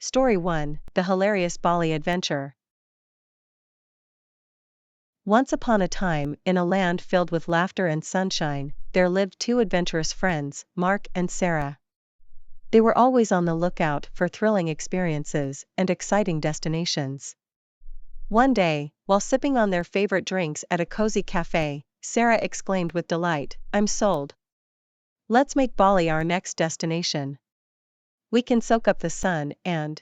Story 1: The Hilarious Bali Adventure. Once upon a time, in a land filled with laughter and sunshine, there lived two adventurous friends, Mark and Sarah. They were always on the lookout for thrilling experiences and exciting destinations. One day, while sipping on their favorite drinks at a cozy cafe, Sarah exclaimed with delight, "I'm sold. Let's make Bali our next destination. We can soak up the sun and..."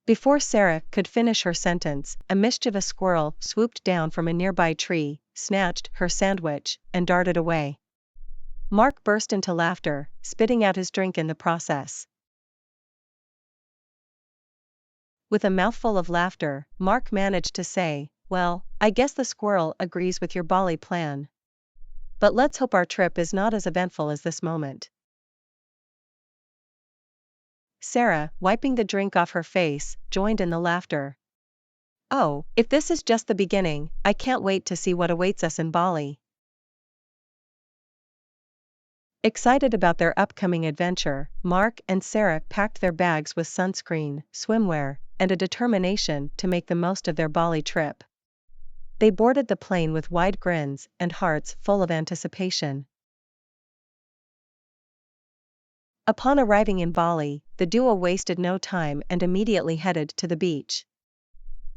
Before Sarah could finish her sentence, a mischievous squirrel swooped down from a nearby tree, snatched her sandwich, and darted away. Mark burst into laughter, spitting out his drink in the process. With a mouthful of laughter, Mark managed to say, "Well, I guess the squirrel agrees with your Bali plan. But let's hope our trip is not as eventful as this moment." Sarah, wiping the drink off her face, joined in the laughter. "Oh, if this is just the beginning, I can't wait to see what awaits us in Bali." Excited about their upcoming adventure, Mark and Sarah packed their bags with sunscreen, swimwear, and a determination to make the most of their Bali trip. They boarded the plane with wide grins and hearts full of anticipation. Upon arriving in Bali, the duo wasted no time and immediately headed to the beach.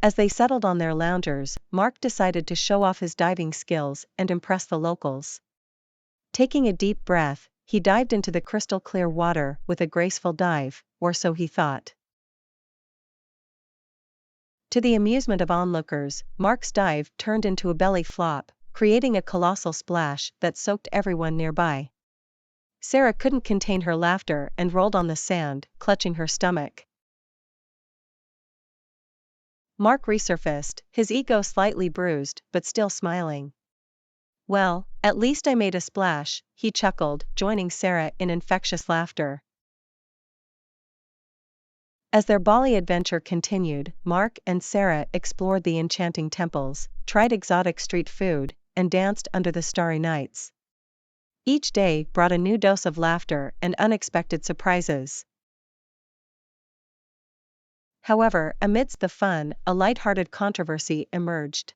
As they settled on their loungers, Mark decided to show off his diving skills and impress the locals. Taking a deep breath, he dived into the crystal-clear water with a graceful dive, or so he thought. To the amusement of onlookers, Mark's dive turned into a belly flop, creating a colossal splash that soaked everyone nearby. Sarah couldn't contain her laughter and rolled on the sand, clutching her stomach. Mark resurfaced, his ego slightly bruised but still smiling. "Well, at least I made a splash," he chuckled, joining Sarah in infectious laughter. As their Bali adventure continued, Mark and Sarah explored the enchanting temples, tried exotic street food, and danced under the starry nights. Each day brought a new dose of laughter and unexpected surprises. However, amidst the fun, a light-hearted controversy emerged.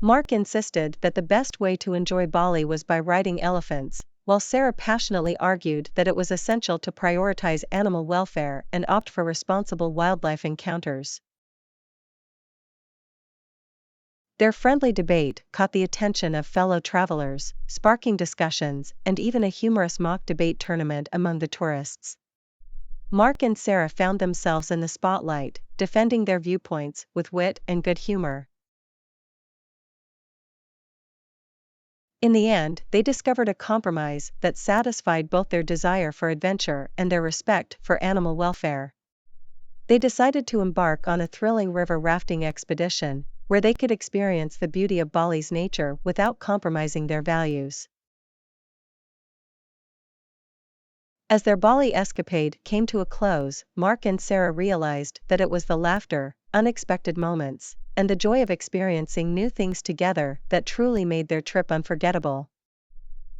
Mark insisted that the best way to enjoy Bali was by riding elephants, while Sarah passionately argued that it was essential to prioritize animal welfare and opt for responsible wildlife encounters. Their friendly debate caught the attention of fellow travelers, sparking discussions and even a humorous mock debate tournament among the tourists. Mark and Sarah found themselves in the spotlight, defending their viewpoints with wit and good humor. In the end, they discovered a compromise that satisfied both their desire for adventure and their respect for animal welfare. They decided to embark on a thrilling river rafting expedition, where they could experience the beauty of Bali's nature without compromising their values. As their Bali escapade came to a close, Mark and Sarah realized that it was the laughter, unexpected moments, and the joy of experiencing new things together that truly made their trip unforgettable.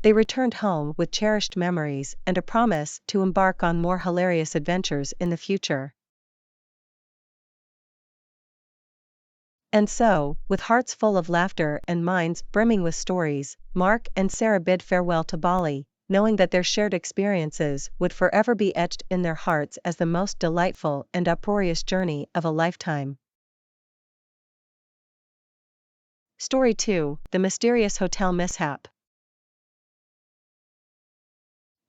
They returned home with cherished memories and a promise to embark on more hilarious adventures in the future. And so, with hearts full of laughter and minds brimming with stories, Mark and Sarah bid farewell to Bali, knowing that their shared experiences would forever be etched in their hearts as the most delightful and uproarious journey of a lifetime. Story 2: The Mysterious Hotel Mishap.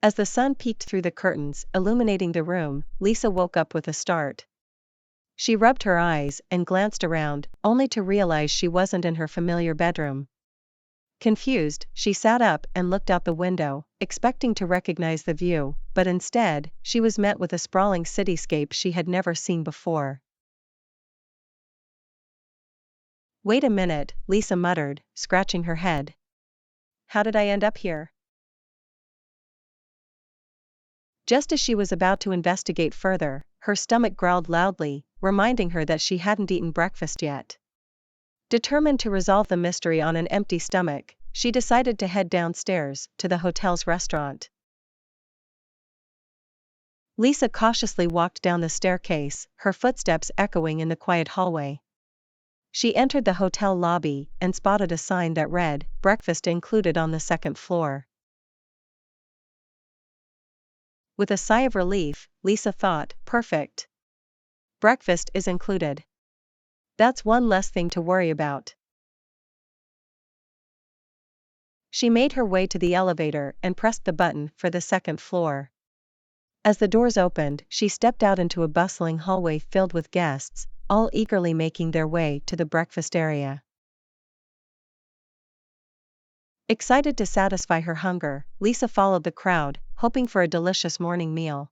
As the sun peeked through the curtains, illuminating the room, Lisa woke up with a start. She rubbed her eyes and glanced around, only to realize she wasn't in her familiar bedroom. Confused, she sat up and looked out the window, expecting to recognize the view, but instead, she was met with a sprawling cityscape she had never seen before. "Wait a minute," Lisa muttered, scratching her head. "How did I end up here?" Just as she was about to investigate further, her stomach growled loudly, reminding her that she hadn't eaten breakfast yet. Determined to resolve the mystery on an empty stomach, she decided to head downstairs to the hotel's restaurant. Lisa cautiously walked down the staircase, her footsteps echoing in the quiet hallway. She entered the hotel lobby and spotted a sign that read, "Breakfast included" on the second floor. With a sigh of relief, Lisa thought, perfect. Breakfast is included. That's one less thing to worry about. She made her way to the elevator and pressed the button for the second floor. As the doors opened, she stepped out into a bustling hallway filled with guests, all eagerly making their way to the breakfast area. Excited to satisfy her hunger, Lisa followed the crowd, hoping for a delicious morning meal.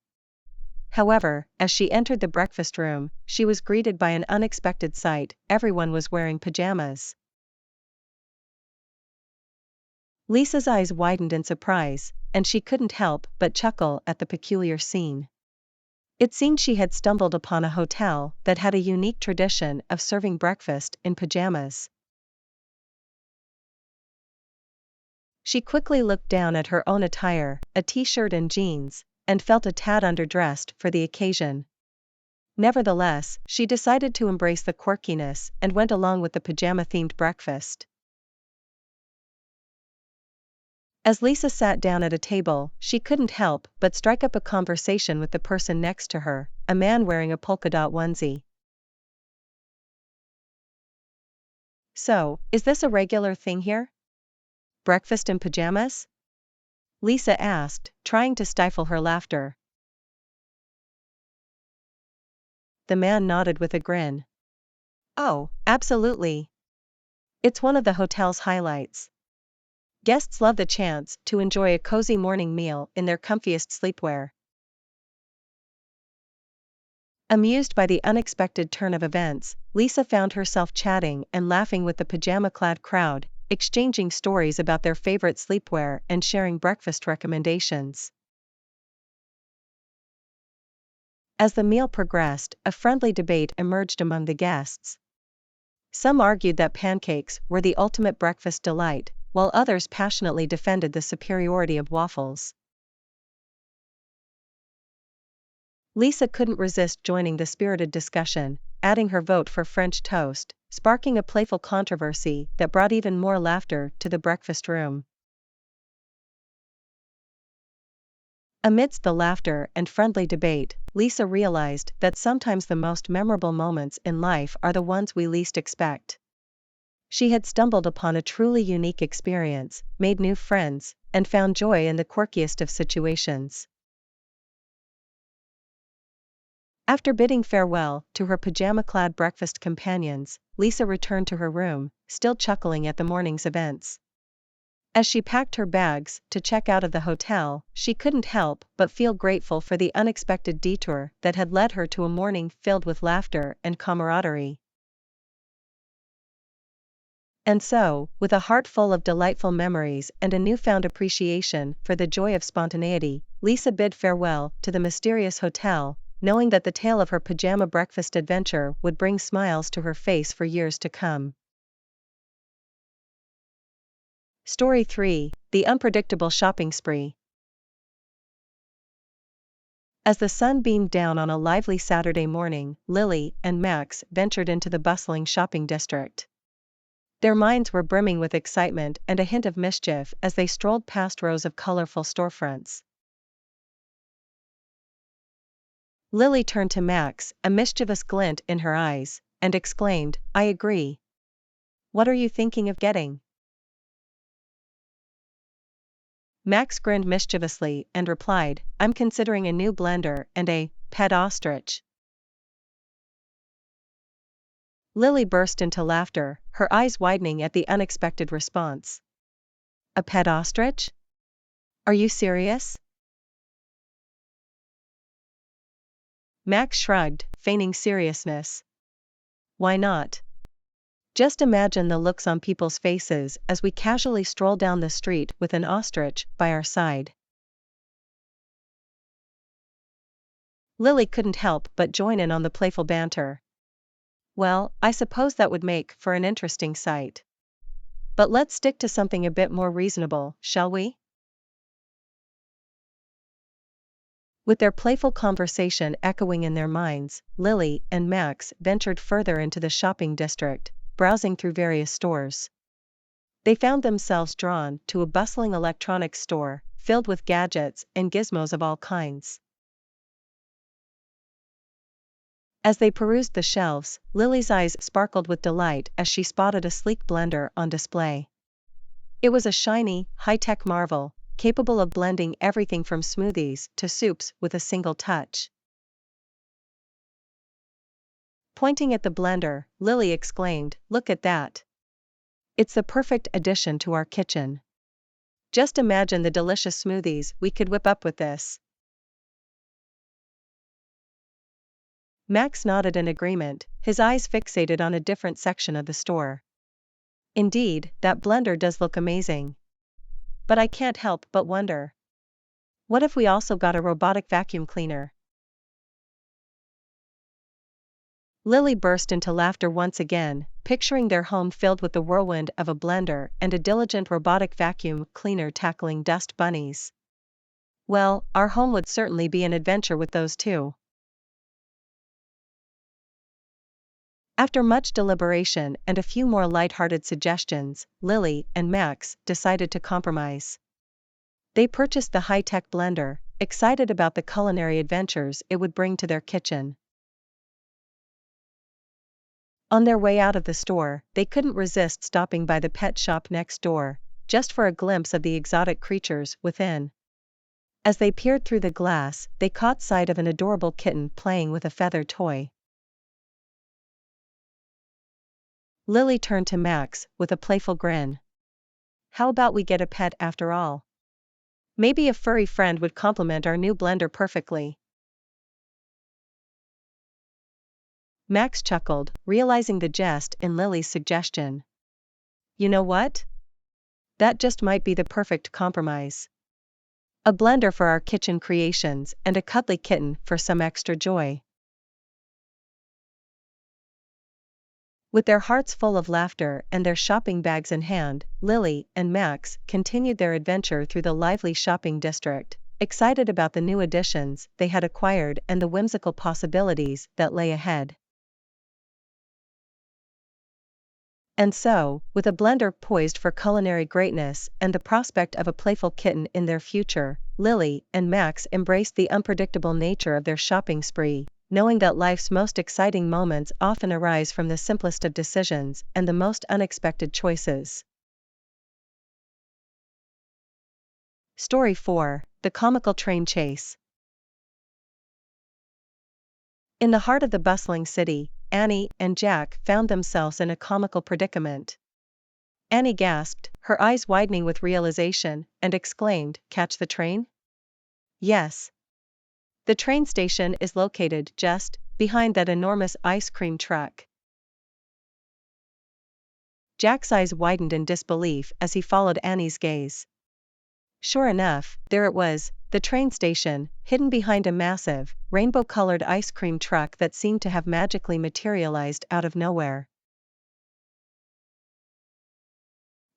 However, as she entered the breakfast room, she was greeted by an unexpected sight: everyone was wearing pajamas. Lisa's eyes widened in surprise, and she couldn't help but chuckle at the peculiar scene. It seemed she had stumbled upon a hotel that had a unique tradition of serving breakfast in pajamas. She quickly looked down at her own attire, a t-shirt and jeans, and felt a tad underdressed for the occasion. Nevertheless, she decided to embrace the quirkiness and went along with the pajama-themed breakfast. As Lisa sat down at a table, she couldn't help but strike up a conversation with the person next to her, a man wearing a polka-dot onesie. "So, is this a regular thing here? Breakfast in pajamas?" Lisa asked, trying to stifle her laughter. The man nodded with a grin. "Oh, absolutely. It's one of the hotel's highlights. Guests love the chance to enjoy a cozy morning meal in their comfiest sleepwear." Amused by the unexpected turn of events, Lisa found herself chatting and laughing with the pajama-clad crowd, exchanging stories about their favorite sleepwear and sharing breakfast recommendations. As the meal progressed, a friendly debate emerged among the guests. Some argued that pancakes were the ultimate breakfast delight, while others passionately defended the superiority of waffles. Lisa couldn't resist joining the spirited discussion, adding her vote for French toast, sparking a playful controversy that brought even more laughter to the breakfast room. Amidst the laughter and friendly debate, Lisa realized that sometimes the most memorable moments in life are the ones we least expect. She had stumbled upon a truly unique experience, made new friends, and found joy in the quirkiest of situations. After bidding farewell to her pajama-clad breakfast companions, Lisa returned to her room, still chuckling at the morning's events. As she packed her bags to check out of the hotel, she couldn't help but feel grateful for the unexpected detour that had led her to a morning filled with laughter and camaraderie. And so, with a heart full of delightful memories and a newfound appreciation for the joy of spontaneity, Lisa bid farewell to the mysterious hotel, knowing that the tale of her pajama breakfast adventure would bring smiles to her face for years to come. Story 3: The Unpredictable Shopping Spree. As the sun beamed down on a lively Saturday morning, Lily and Max ventured into the bustling shopping district. Their minds were brimming with excitement and a hint of mischief as they strolled past rows of colorful storefronts. Lily turned to Max, a mischievous glint in her eyes, and exclaimed, "I agree. What are you thinking of getting?" Max grinned mischievously and replied, "I'm considering a new blender and a pet ostrich." Lily burst into laughter, her eyes widening at the unexpected response. "A pet ostrich? Are you serious?" Max shrugged, feigning seriousness. "Why not? Just imagine the looks on people's faces as we casually stroll down the street with an ostrich by our side." Lily couldn't help but join in on the playful banter. "Well, I suppose that would make for an interesting sight. But let's stick to something a bit more reasonable, shall we?" With their playful conversation echoing in their minds, Lily and Max ventured further into the shopping district, browsing through various stores. They found themselves drawn to a bustling electronics store, filled with gadgets and gizmos of all kinds. As they perused the shelves, Lily's eyes sparkled with delight as she spotted a sleek blender on display. It was a shiny, high-tech marvel, capable of blending everything from smoothies to soups with a single touch. Pointing at the blender, Lily exclaimed, "Look at that! It's the perfect addition to our kitchen. Just imagine the delicious smoothies we could whip up with this." Max nodded in agreement, his eyes fixated on a different section of the store. "Indeed, that blender does look amazing. But I can't help but wonder. What if we also got a robotic vacuum cleaner?" Lily burst into laughter once again, picturing their home filled with the whirlwind of a blender and a diligent robotic vacuum cleaner tackling dust bunnies. "Well, our home would certainly be an adventure with those two." After much deliberation and a few more light-hearted suggestions, Lily and Max decided to compromise. They purchased the high-tech blender, excited about the culinary adventures it would bring to their kitchen. On their way out of the store, they couldn't resist stopping by the pet shop next door, just for a glimpse of the exotic creatures within. As they peered through the glass, they caught sight of an adorable kitten playing with a feather toy. Lily turned to Max with a playful grin. "How about we get a pet after all? Maybe a furry friend would complement our new blender perfectly." Max chuckled, realizing the jest in Lily's suggestion. "You know what? That just might be the perfect compromise. A blender for our kitchen creations and a cuddly kitten for some extra joy." With their hearts full of laughter and their shopping bags in hand, Lily and Max continued their adventure through the lively shopping district, excited about the new additions they had acquired and the whimsical possibilities that lay ahead. And so, with a blender poised for culinary greatness and the prospect of a playful kitten in their future, Lily and Max embraced the unpredictable nature of their shopping spree, knowing that life's most exciting moments often arise from the simplest of decisions and the most unexpected choices. Story 4: The Comical Train Chase. In the heart of the bustling city, Annie and Jack found themselves in a comical predicament. Annie gasped, her eyes widening with realization, and exclaimed, "Catch the train?" "Yes. The train station is located just behind that enormous ice cream truck." Jack's eyes widened in disbelief as he followed Annie's gaze. Sure enough, there it was, the train station, hidden behind a massive, rainbow-colored ice cream truck that seemed to have magically materialized out of nowhere.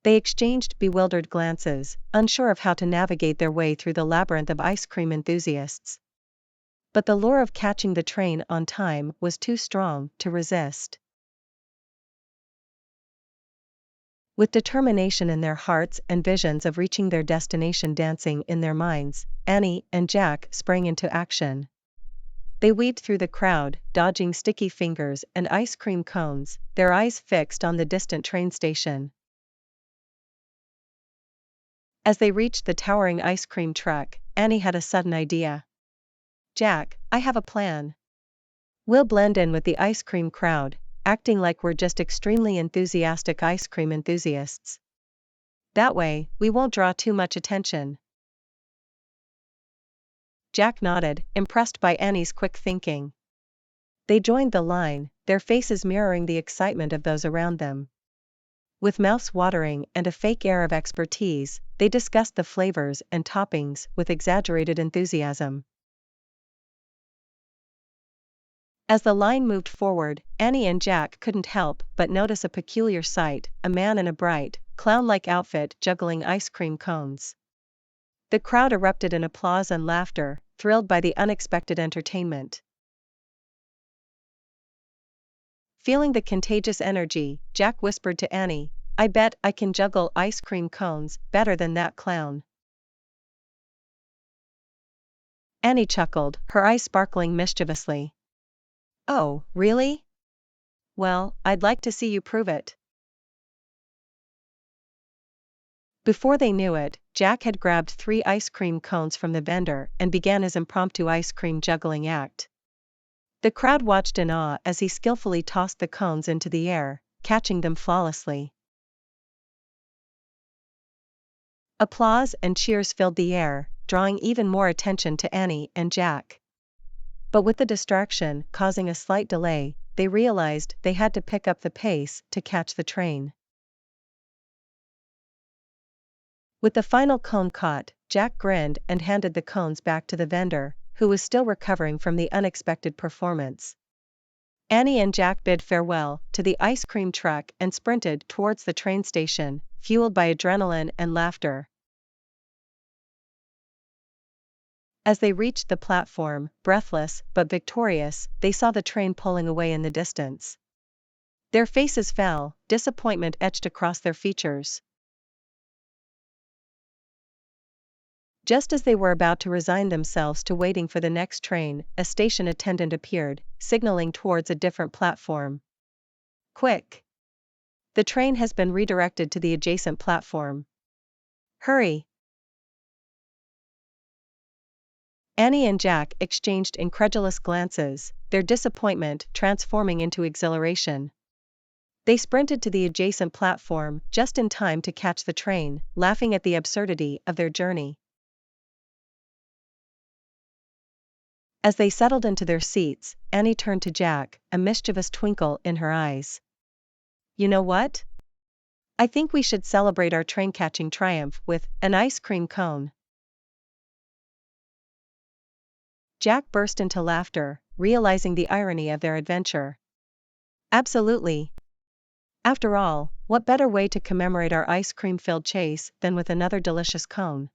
They exchanged bewildered glances, unsure of how to navigate their way through the labyrinth of ice cream enthusiasts. But the lure of catching the train on time was too strong to resist. With determination in their hearts and visions of reaching their destination dancing in their minds, Annie and Jack sprang into action. They weaved through the crowd, dodging sticky fingers and ice cream cones, their eyes fixed on the distant train station. As they reached the towering ice cream truck, Annie had a sudden idea. "Jack, I have a plan. We'll blend in with the ice cream crowd, acting like we're just extremely enthusiastic ice cream enthusiasts. That way, we won't draw too much attention." Jack nodded, impressed by Annie's quick thinking. They joined the line, their faces mirroring the excitement of those around them. With mouths watering and a fake air of expertise, they discussed the flavors and toppings with exaggerated enthusiasm. As the line moved forward, Annie and Jack couldn't help but notice a peculiar sight, a man in a bright, clown-like outfit juggling ice cream cones. The crowd erupted in applause and laughter, thrilled by the unexpected entertainment. Feeling the contagious energy, Jack whispered to Annie, "I bet I can juggle ice cream cones better than that clown." Annie chuckled, her eyes sparkling mischievously. "Oh, really? Well, I'd like to see you prove it." Before they knew it, Jack had grabbed 3 ice cream cones from the vendor and began his impromptu ice cream juggling act. The crowd watched in awe as he skillfully tossed the cones into the air, catching them flawlessly. Applause and cheers filled the air, drawing even more attention to Annie and Jack. But with the distraction causing a slight delay, they realized they had to pick up the pace to catch the train. With the final cone caught, Jack grinned and handed the cones back to the vendor, who was still recovering from the unexpected performance. Annie and Jack bid farewell to the ice cream truck and sprinted towards the train station, fueled by adrenaline and laughter. As they reached the platform, breathless but victorious, they saw the train pulling away in the distance. Their faces fell, disappointment etched across their features. Just as they were about to resign themselves to waiting for the next train, a station attendant appeared, signaling towards a different platform. "Quick! The train has been redirected to the adjacent platform. Hurry!" Annie and Jack exchanged incredulous glances, their disappointment transforming into exhilaration. They sprinted to the adjacent platform just in time to catch the train, laughing at the absurdity of their journey. As they settled into their seats, Annie turned to Jack, a mischievous twinkle in her eyes. "You know what? I think we should celebrate our train-catching triumph with an ice cream cone." Jack burst into laughter, realizing the irony of their adventure. "Absolutely. After all, what better way to commemorate our ice cream-filled chase than with another delicious cone?"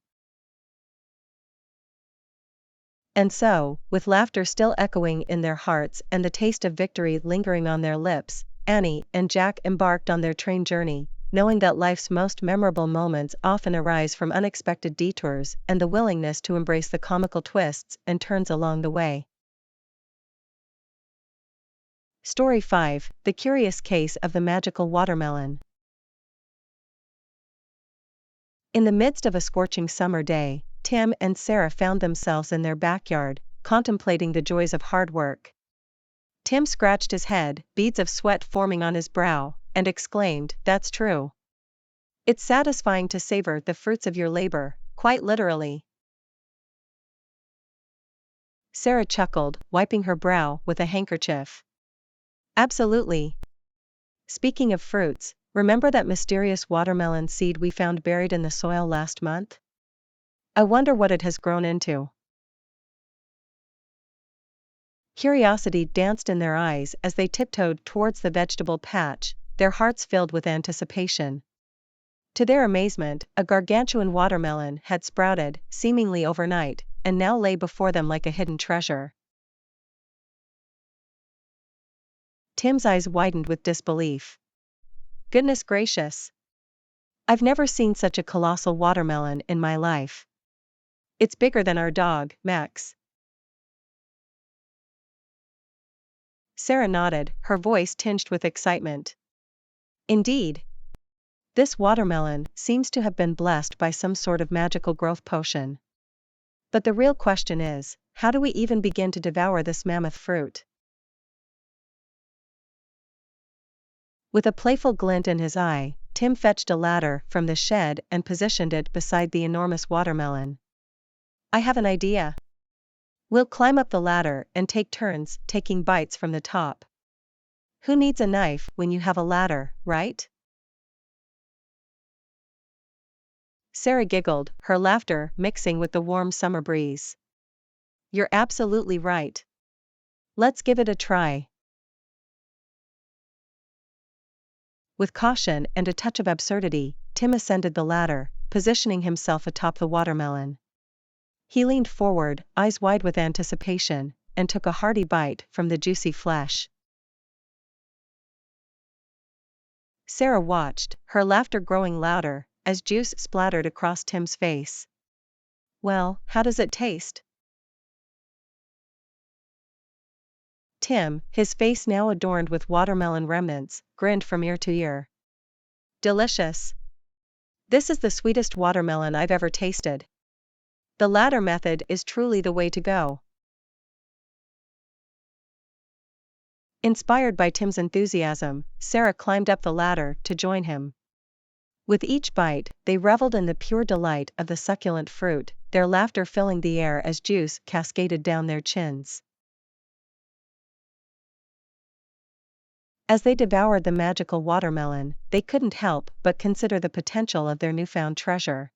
And so, with laughter still echoing in their hearts and the taste of victory lingering on their lips, Annie and Jack embarked on their train journey, knowing that life's most memorable moments often arise from unexpected detours and the willingness to embrace the comical twists and turns along the way. Story 5: The Curious Case of the Magical Watermelon. In the midst of a scorching summer day, Tim and Sarah found themselves in their backyard, contemplating the joys of hard work. Tim scratched his head, beads of sweat forming on his brow, and exclaimed, "That's true. It's satisfying to savor the fruits of your labor, quite literally." Sarah chuckled, wiping her brow with a handkerchief. "Absolutely. Speaking of fruits, remember that mysterious watermelon seed we found buried in the soil last month? I wonder what it has grown into." Curiosity danced in their eyes as they tiptoed towards the vegetable patch, their hearts filled with anticipation. To their amazement, a gargantuan watermelon had sprouted, seemingly overnight, and now lay before them like a hidden treasure. Tim's eyes widened with disbelief. "Goodness gracious! I've never seen such a colossal watermelon in my life. It's bigger than our dog, Max." Sarah nodded, her voice tinged with excitement. "Indeed. This watermelon seems to have been blessed by some sort of magical growth potion. But the real question is, how do we even begin to devour this mammoth fruit?" With a playful glint in his eye, Tim fetched a ladder from the shed and positioned it beside the enormous watermelon. "I have an idea. We'll climb up the ladder and take turns taking bites from the top. Who needs a knife when you have a ladder, right?" Sarah giggled, her laughter mixing with the warm summer breeze. "You're absolutely right. Let's give it a try." With caution and a touch of absurdity, Tim ascended the ladder, positioning himself atop the watermelon. He leaned forward, eyes wide with anticipation, and took a hearty bite from the juicy flesh. Sarah watched, her laughter growing louder, as juice splattered across Tim's face. "Well, how does it taste?" Tim, his face now adorned with watermelon remnants, grinned from ear to ear. "Delicious. This is the sweetest watermelon I've ever tasted. The latter method is truly the way to go." Inspired by Tim's enthusiasm, Sarah climbed up the ladder to join him. With each bite, they reveled in the pure delight of the succulent fruit, their laughter filling the air as juice cascaded down their chins. As they devoured the magical watermelon, they couldn't help but consider the potential of their newfound treasure.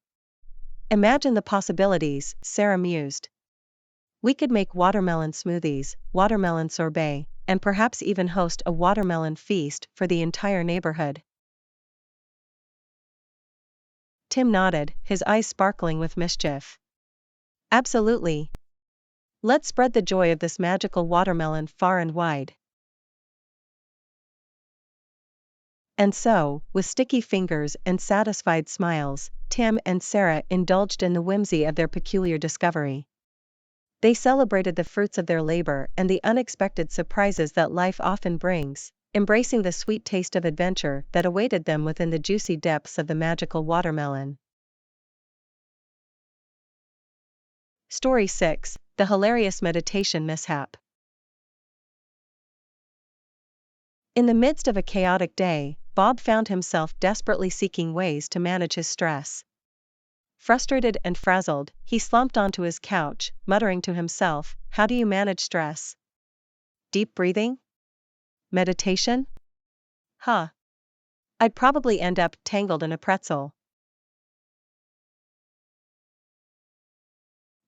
"Imagine the possibilities," Sarah mused. "We could make watermelon smoothies, watermelon sorbet, and perhaps even host a watermelon feast for the entire neighborhood." Tim nodded, his eyes sparkling with mischief. "Absolutely. Let's spread the joy of this magical watermelon far and wide." And so, with sticky fingers and satisfied smiles, Tim and Sarah indulged in the whimsy of their peculiar discovery. They celebrated the fruits of their labor and the unexpected surprises that life often brings, embracing the sweet taste of adventure that awaited them within the juicy depths of the magical watermelon. Story 6: The Hilarious Meditation Mishap. In the midst of a chaotic day, Bob found himself desperately seeking ways to manage his stress. Frustrated and frazzled, he slumped onto his couch, muttering to himself, "How do you manage stress? Deep breathing? Meditation? Huh. I'd probably end up tangled in a pretzel."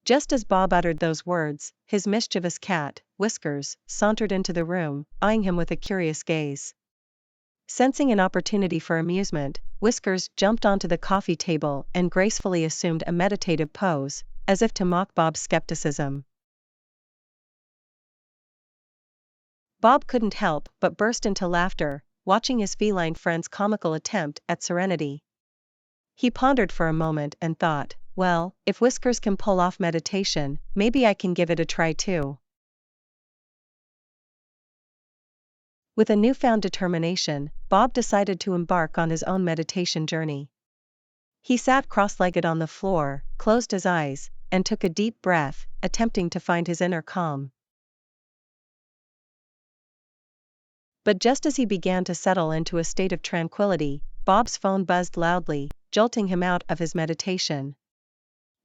Just as Bob uttered those words, his mischievous cat, Whiskers, sauntered into the room, eyeing him with a curious gaze. Sensing an opportunity for amusement, Whiskers jumped onto the coffee table and gracefully assumed a meditative pose, as if to mock Bob's skepticism. Bob couldn't help but burst into laughter, watching his feline friend's comical attempt at serenity. He pondered for a moment and thought, "Well, if Whiskers can pull off meditation, maybe I can give it a try too." With a newfound determination, Bob decided to embark on his own meditation journey. He sat cross-legged on the floor, closed his eyes, and took a deep breath, attempting to find his inner calm. But just as he began to settle into a state of tranquility, Bob's phone buzzed loudly, jolting him out of his meditation.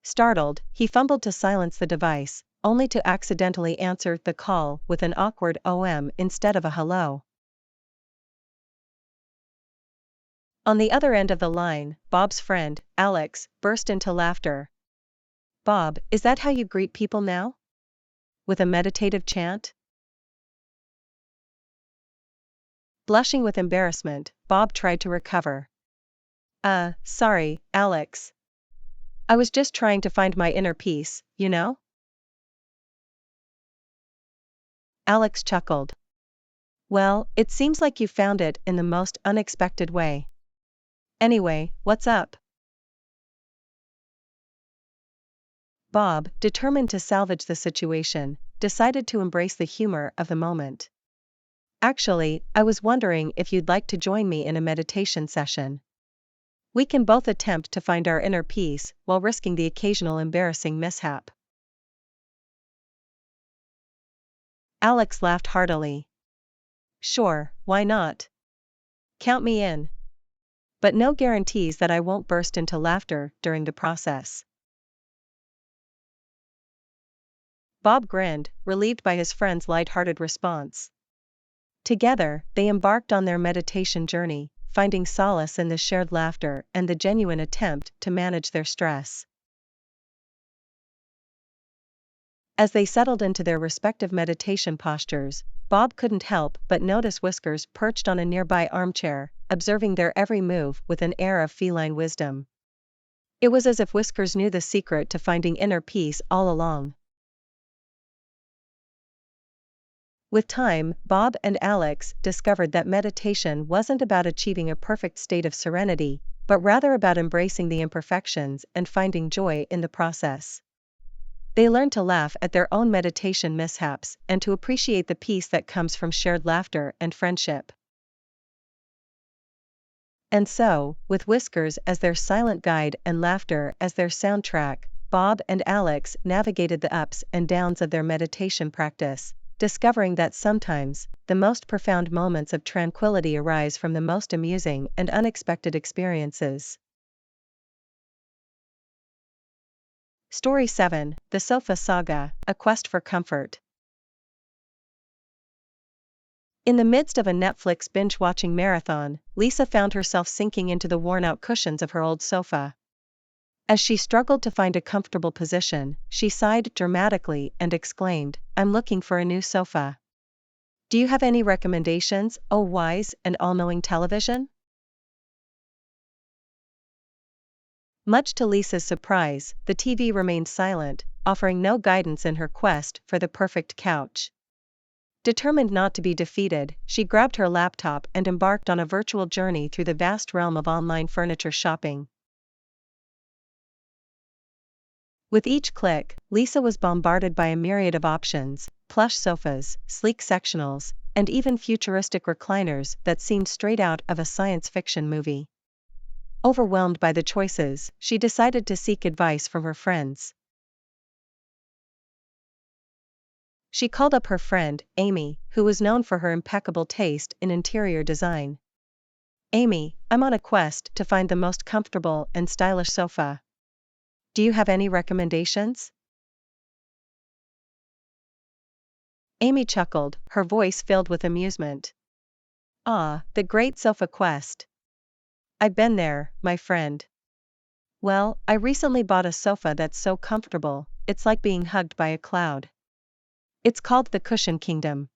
Startled, he fumbled to silence the device, only to accidentally answer the call with an awkward "OM" instead of a "hello." On the other end of the line, Bob's friend, Alex, burst into laughter. "Bob, is that how you greet people now? With a meditative chant?" Blushing with embarrassment, Bob tried to recover. Sorry, Alex. I was just trying to find my inner peace, you know?" Alex chuckled. "Well, it seems like you found it in the most unexpected way. Anyway, what's up?" Bob, determined to salvage the situation, decided to embrace the humor of the moment. "Actually, I was wondering if you'd like to join me in a meditation session. We can both attempt to find our inner peace while risking the occasional embarrassing mishap." Alex laughed heartily. "Sure, why not? Count me in. But no guarantees that I won't burst into laughter during the process." Bob grinned, relieved by his friend's light-hearted response. Together, they embarked on their meditation journey, finding solace in the shared laughter and the genuine attempt to manage their stress. As they settled into their respective meditation postures, Bob couldn't help but notice Whiskers perched on a nearby armchair, observing their every move with an air of feline wisdom. It was as if Whiskers knew the secret to finding inner peace all along. With time, Bob and Alex discovered that meditation wasn't about achieving a perfect state of serenity, but rather about embracing the imperfections and finding joy in the process. They learned to laugh at their own meditation mishaps and to appreciate the peace that comes from shared laughter and friendship. And so, with Whiskers as their silent guide and laughter as their soundtrack, Bob and Alex navigated the ups and downs of their meditation practice, discovering that sometimes, the most profound moments of tranquility arise from the most amusing and unexpected experiences. Story 7, The Sofa Saga, A Quest for Comfort. In the midst of a Netflix binge-watching marathon, Lisa found herself sinking into the worn-out cushions of her old sofa. As she struggled to find a comfortable position, she sighed dramatically and exclaimed, "I'm looking for a new sofa. Do you have any recommendations, oh wise and all-knowing television?" Much to Lisa's surprise, the TV remained silent, offering no guidance in her quest for the perfect couch. Determined not to be defeated, she grabbed her laptop and embarked on a virtual journey through the vast realm of online furniture shopping. With each click, Lisa was bombarded by a myriad of options: plush sofas, sleek sectionals, and even futuristic recliners that seemed straight out of a science fiction movie. Overwhelmed by the choices, she decided to seek advice from her friends. She called up her friend, Amy, who was known for her impeccable taste in interior design. "Amy, I'm on a quest to find the most comfortable and stylish sofa. Do you have any recommendations?" Amy chuckled, her voice filled with amusement. "Ah, the great sofa quest. I've been there, my friend. Well, I recently bought a sofa that's so comfortable, it's like being hugged by a cloud. It's called the Cushion Kingdom."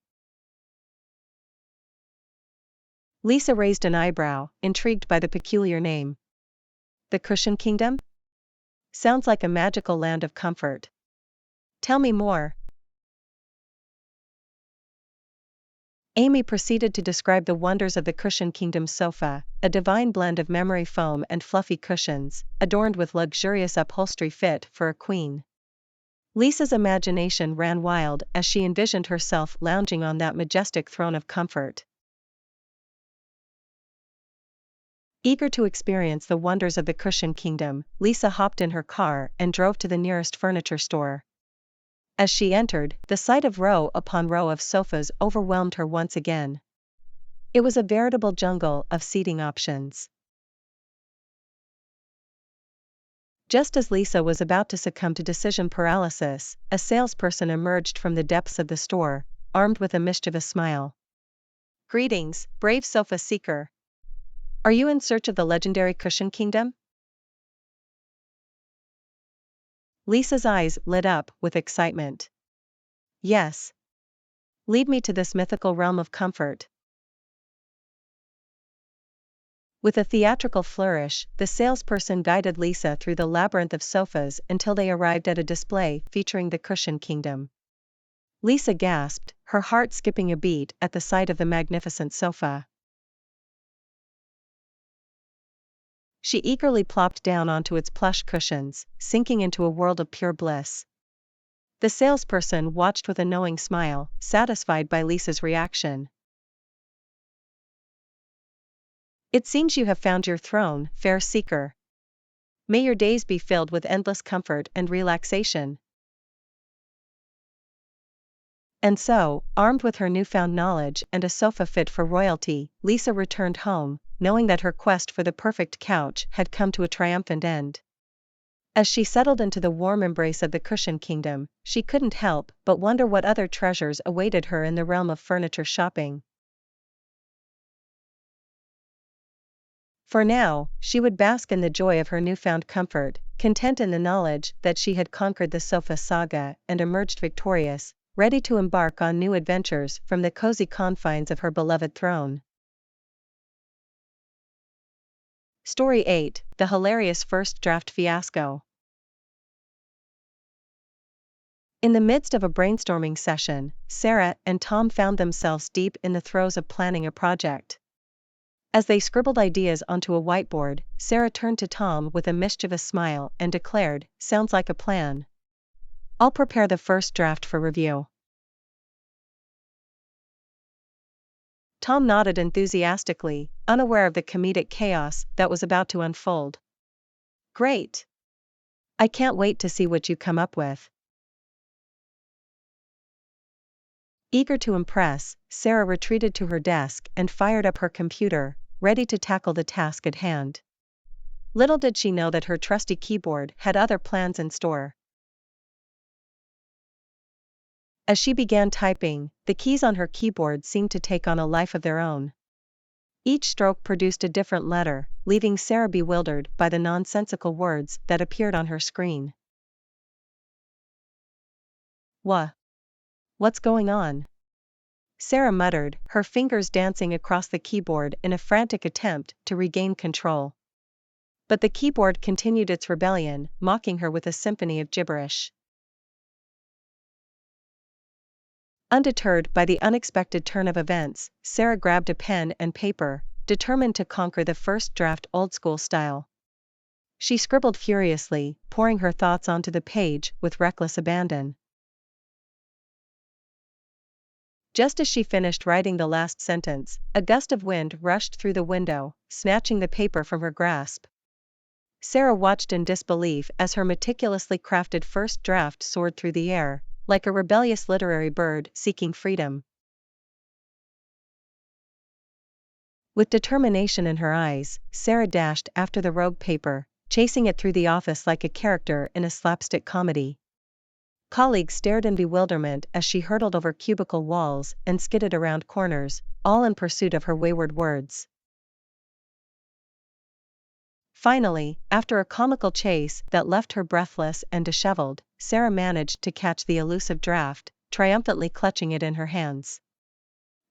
Lisa raised an eyebrow, intrigued by the peculiar name. The Cushion Kingdom? Sounds like a magical land of comfort. Tell me more. Amy proceeded to describe the wonders of the Cushion Kingdom sofa, a divine blend of memory foam and fluffy cushions, adorned with luxurious upholstery fit for a queen. Lisa's imagination ran wild as she envisioned herself lounging on that majestic throne of comfort. Eager to experience the wonders of the Cushion Kingdom, Lisa hopped in her car and drove to the nearest furniture store. As she entered, the sight of row upon row of sofas overwhelmed her once again. It was a veritable jungle of seating options. Just as Lisa was about to succumb to decision paralysis, a salesperson emerged from the depths of the store, armed with a mischievous smile. "Greetings, brave sofa seeker. Are you in search of the legendary Cushion Kingdom?" Lisa's eyes lit up with excitement. "Yes. Lead me to this mythical realm of comfort." With a theatrical flourish, the salesperson guided Lisa through the labyrinth of sofas until they arrived at a display featuring the Cushion Kingdom. Lisa gasped, her heart skipping a beat at the sight of the magnificent sofa. She eagerly plopped down onto its plush cushions, sinking into a world of pure bliss. The salesperson watched with a knowing smile, satisfied by Lisa's reaction. "It seems you have found your throne, fair seeker. May your days be filled with endless comfort and relaxation." And so, armed with her newfound knowledge and a sofa fit for royalty, Lisa returned home, knowing that her quest for the perfect couch had come to a triumphant end. As she settled into the warm embrace of the Cushion Kingdom, she couldn't help but wonder what other treasures awaited her in the realm of furniture shopping. For now, she would bask in the joy of her newfound comfort, content in the knowledge that she had conquered the sofa saga and emerged victorious, ready to embark on new adventures from the cozy confines of her beloved throne. Story 8, The Hilarious First Draft Fiasco. In the midst of a brainstorming session, Sarah and Tom found themselves deep in the throes of planning a project. As they scribbled ideas onto a whiteboard, Sarah turned to Tom with a mischievous smile and declared, "Sounds like a plan. I'll prepare the first draft for review." Tom nodded enthusiastically, unaware of the comedic chaos that was about to unfold. "Great! I can't wait to see what you come up with." Eager to impress, Sarah retreated to her desk and fired up her computer, ready to tackle the task at hand. Little did she know that her trusty keyboard had other plans in store. As she began typing, the keys on her keyboard seemed to take on a life of their own. Each stroke produced a different letter, leaving Sarah bewildered by the nonsensical words that appeared on her screen. What's going on?" Sarah muttered, her fingers dancing across the keyboard in a frantic attempt to regain control. But the keyboard continued its rebellion, mocking her with a symphony of gibberish. Undeterred by the unexpected turn of events, Sarah grabbed a pen and paper, determined to conquer the first draft old-school style. She scribbled furiously, pouring her thoughts onto the page with reckless abandon. Just as she finished writing the last sentence, a gust of wind rushed through the window, snatching the paper from her grasp. Sarah watched in disbelief as her meticulously crafted first draft soared through the air, like a rebellious literary bird seeking freedom. With determination in her eyes, Sarah dashed after the rogue paper, chasing it through the office like a character in a slapstick comedy. Colleagues stared in bewilderment as she hurtled over cubicle walls and skidded around corners, all in pursuit of her wayward words. Finally, after a comical chase that left her breathless and disheveled, Sarah managed to catch the elusive draft, triumphantly clutching it in her hands.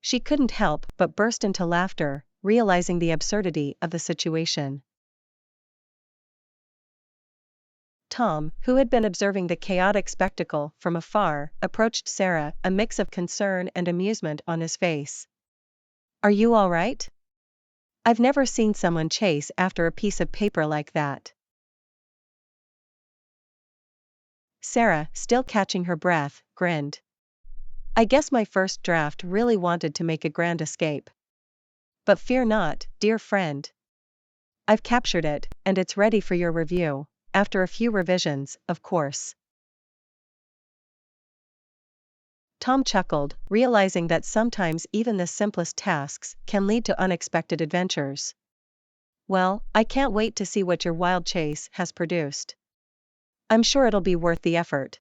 She couldn't help but burst into laughter, realizing the absurdity of the situation. Tom, who had been observing the chaotic spectacle from afar, approached Sarah, a mix of concern and amusement on his face. "Are you all right? I've never seen someone chase after a piece of paper like that." Sarah, still catching her breath, grinned. "I guess my first draft really wanted to make a grand escape. But fear not, dear friend. I've captured it, and it's ready for your review, after a few revisions, of course." Tom chuckled, realizing that sometimes even the simplest tasks can lead to unexpected adventures. "Well, I can't wait to see what your wild chase has produced. I'm sure it'll be worth the effort."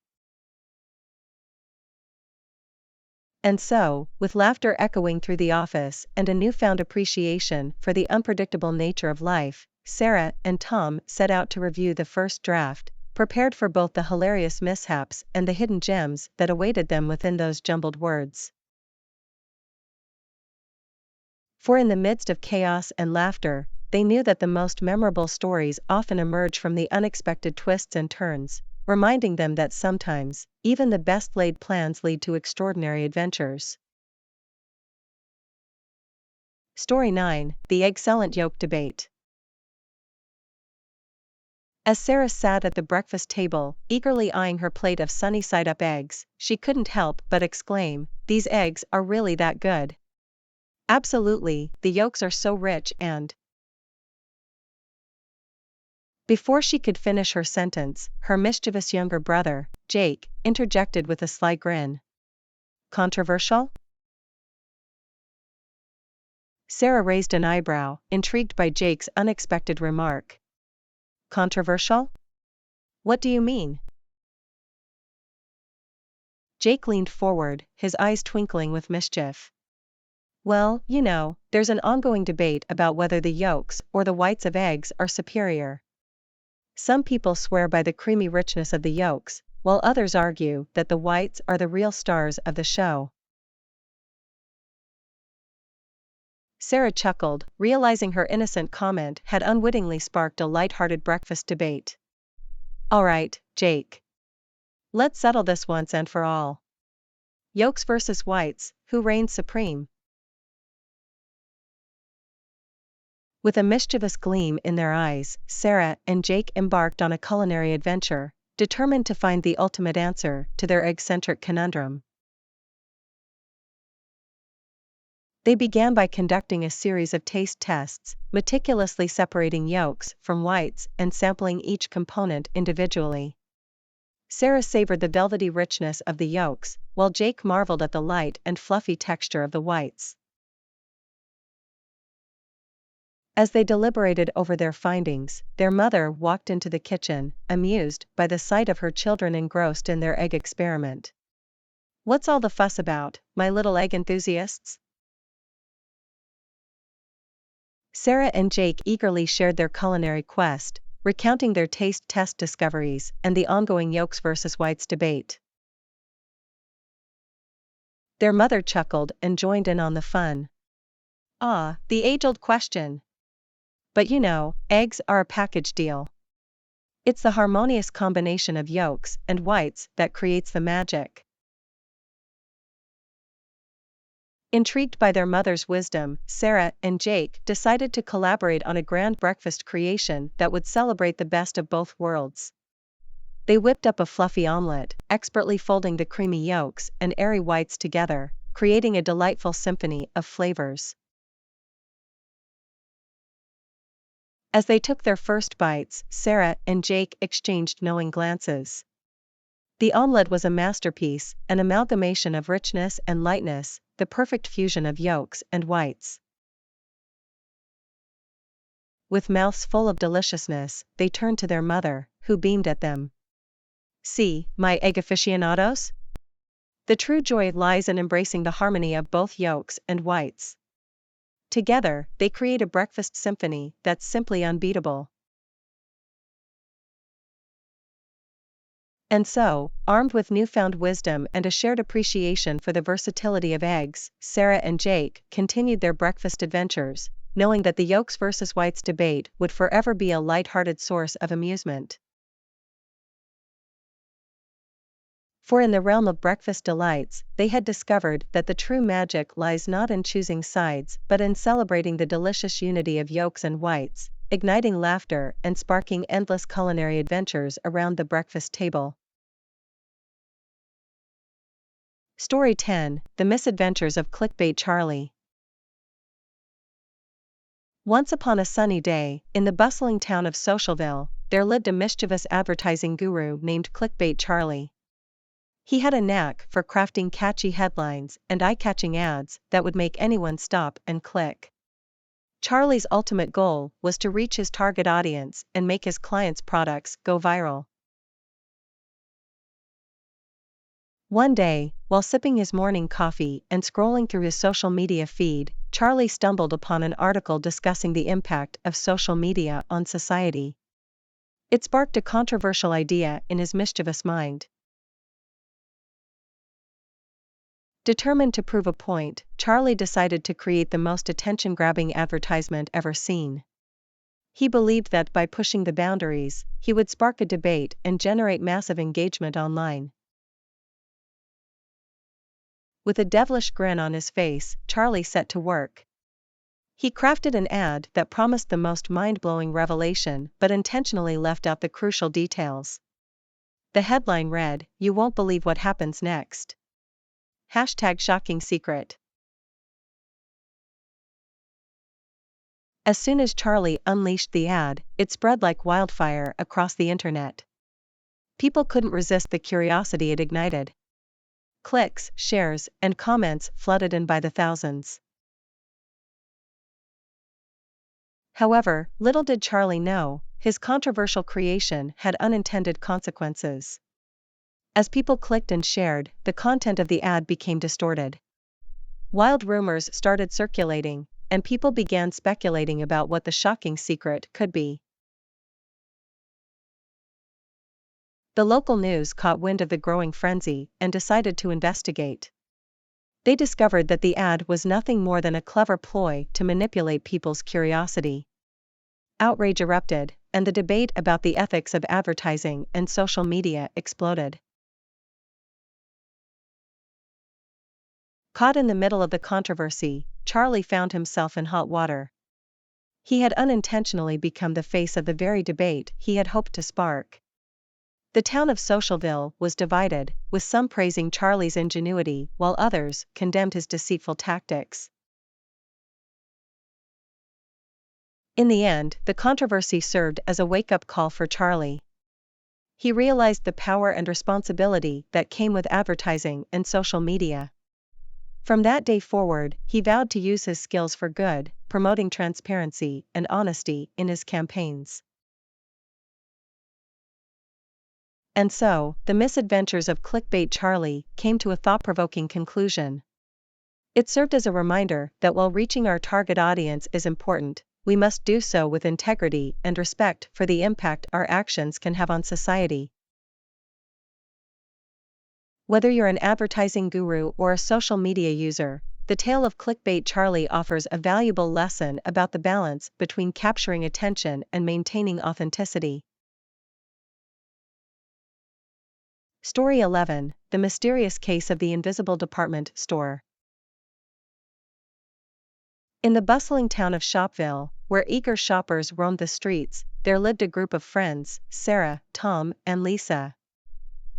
And so, with laughter echoing through the office and a newfound appreciation for the unpredictable nature of life, Sarah and Tom set out to review the first draft, prepared for both the hilarious mishaps and the hidden gems that awaited them within those jumbled words. For in the midst of chaos and laughter, they knew that the most memorable stories often emerge from the unexpected twists and turns, reminding them that sometimes, even the best-laid plans lead to extraordinary adventures. Story 9, The Excellent Yolk Debate. As Sarah sat at the breakfast table, eagerly eyeing her plate of sunny-side-up eggs, she couldn't help but exclaim, "These eggs are really that good. Absolutely, the yolks are so rich and..." Before she could finish her sentence, her mischievous younger brother, Jake, interjected with a sly grin. "Controversial?" Sarah raised an eyebrow, intrigued by Jake's unexpected remark. "Controversial? What do you mean?" Jake leaned forward, his eyes twinkling with mischief. "Well, you know, there's an ongoing debate about whether the yolks or the whites of eggs are superior. Some people swear by the creamy richness of the yolks, while others argue that the whites are the real stars of the show." Sarah chuckled, realizing her innocent comment had unwittingly sparked a light-hearted breakfast debate. All right, Jake. Let's settle this once and for all. Yolks versus whites, who reigns supreme? With a mischievous gleam in their eyes, Sarah and Jake embarked on a culinary adventure, determined to find the ultimate answer to their egg-centric conundrum. They began by conducting a series of taste tests, meticulously separating yolks from whites and sampling each component individually. Sarah savored the velvety richness of the yolks, while Jake marveled at the light and fluffy texture of the whites. As they deliberated over their findings, their mother walked into the kitchen, amused by the sight of her children engrossed in their egg experiment. "What's all the fuss about, my little egg enthusiasts?" Sarah and Jake eagerly shared their culinary quest, recounting their taste test discoveries and the ongoing yolks versus whites debate. Their mother chuckled and joined in on the fun. "Ah, the age-old question. But you know, eggs are a package deal. It's the harmonious combination of yolks and whites that creates the magic." Intrigued by their mother's wisdom, Sarah and Jake decided to collaborate on a grand breakfast creation that would celebrate the best of both worlds. They whipped up a fluffy omelet, expertly folding the creamy yolks and airy whites together, creating a delightful symphony of flavors. As they took their first bites, Sarah and Jake exchanged knowing glances. The omelet was a masterpiece, an amalgamation of richness and lightness, the perfect fusion of yolks and whites. With mouths full of deliciousness, they turned to their mother, who beamed at them. "See, my egg aficionados? The true joy lies in embracing the harmony of both yolks and whites. Together, they create a breakfast symphony that's simply unbeatable." And so, armed with newfound wisdom and a shared appreciation for the versatility of eggs, Sarah and Jake continued their breakfast adventures, knowing that the yolks versus whites debate would forever be a light-hearted source of amusement. For in the realm of breakfast delights, they had discovered that the true magic lies not in choosing sides but in celebrating the delicious unity of yolks and whites, igniting laughter and sparking endless culinary adventures around the breakfast table. Story 10: The Misadventures of Clickbait Charlie. Once upon a sunny day, in the bustling town of Socialville, there lived a mischievous advertising guru named Clickbait Charlie. He had a knack for crafting catchy headlines and eye-catching ads that would make anyone stop and click. Charlie's ultimate goal was to reach his target audience and make his clients' products go viral. One day, while sipping his morning coffee and scrolling through his social media feed, Charlie stumbled upon an article discussing the impact of social media on society. It sparked a controversial idea in his mischievous mind. Determined to prove a point, Charlie decided to create the most attention-grabbing advertisement ever seen. He believed that by pushing the boundaries, he would spark a debate and generate massive engagement online. With a devilish grin on his face, Charlie set to work. He crafted an ad that promised the most mind-blowing revelation but intentionally left out the crucial details. The headline read, "You won't believe what happens next. #shocking secret." As soon as Charlie unleashed the ad, it spread like wildfire across the internet. People couldn't resist the curiosity it ignited. Clicks, shares, and comments flooded in by the thousands. However, little did Charlie know, his controversial creation had unintended consequences. As people clicked and shared, the content of the ad became distorted. Wild rumors started circulating, and people began speculating about what the shocking secret could be. The local news caught wind of the growing frenzy and decided to investigate. They discovered that the ad was nothing more than a clever ploy to manipulate people's curiosity. Outrage erupted, and the debate about the ethics of advertising and social media exploded. Caught in the middle of the controversy, Charlie found himself in hot water. He had unintentionally become the face of the very debate he had hoped to spark. The town of Socialville was divided, with some praising Charlie's ingenuity while others condemned his deceitful tactics. In the end, the controversy served as a wake-up call for Charlie. He realized the power and responsibility that came with advertising and social media. From that day forward, he vowed to use his skills for good, promoting transparency and honesty in his campaigns. And so, the misadventures of Clickbait Charlie came to a thought-provoking conclusion. It served as a reminder that while reaching our target audience is important, we must do so with integrity and respect for the impact our actions can have on society. Whether you're an advertising guru or a social media user, the tale of Clickbait Charlie offers a valuable lesson about the balance between capturing attention and maintaining authenticity. Story 11: The Mysterious Case of the Invisible Department Store. In the bustling town of Shopville, where eager shoppers roamed the streets, there lived a group of friends, Sarah, Tom, and Lisa.